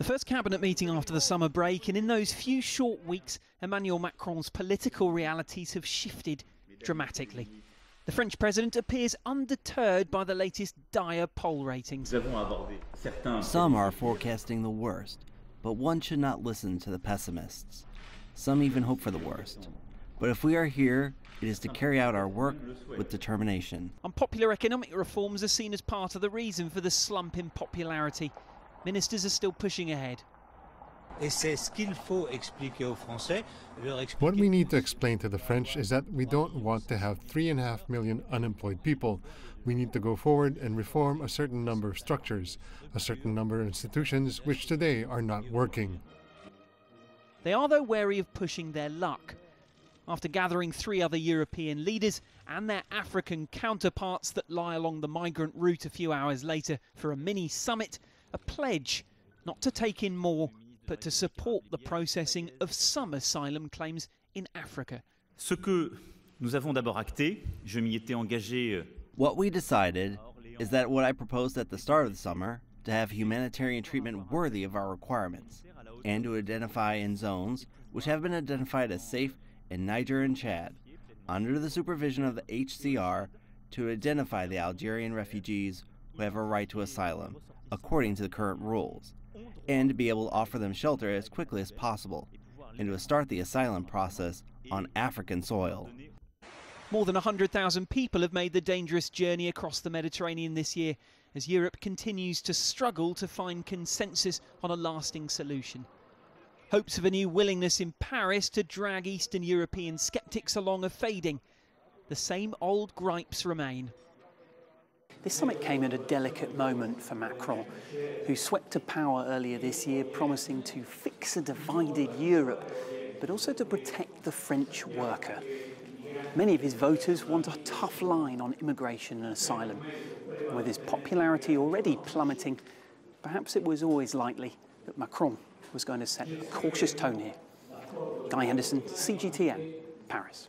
First cabinet meeting after the summer break, and in those few short weeks, Emmanuel Macron's political realities have shifted dramatically. The French president appears undeterred by the latest dire poll ratings. Some are forecasting the worst, but one should not listen to the pessimists. Some even hope for the worst. But if we are here, it is to carry out our work with determination. Unpopular economic reforms are seen as part of the reason for the slump in popularity. Ministers are still pushing ahead. What we need to explain to the French is that we don't want to have 3.5 million unemployed people. We need to go forward and reform a certain number of structures, a certain number of institutions which today are not working. They are, though, wary of pushing their luck. After gathering 3 other European leaders and their African counterparts that lie along the migrant route a few hours later for a mini-summit, a pledge not to take in more, but to support the processing of some asylum claims in Africa. What we decided is that what I proposed at the start of the summer, to have humanitarian treatment worthy of our requirements, and to identify in zones which have been identified as safe in Niger and Chad, under the supervision of the HCR, to identify the Algerian refugees who have a right to asylum, according to the current rules, and to be able to offer them shelter as quickly as possible, and to start the asylum process on African soil. More than 100,000 people have made the dangerous journey across the Mediterranean this year, as Europe continues to struggle to find consensus on a lasting solution. Hopes of a new willingness in Paris to drag Eastern European skeptics along are fading. The same old gripes remain. This summit came at a delicate moment for Macron, who swept to power earlier this year, promising to fix a divided Europe, but also to protect the French worker. Many of his voters want a tough line on immigration and asylum. With his popularity already plummeting, perhaps it was always likely that Macron was going to set a cautious tone here. Guy Henderson, CGTN, Paris.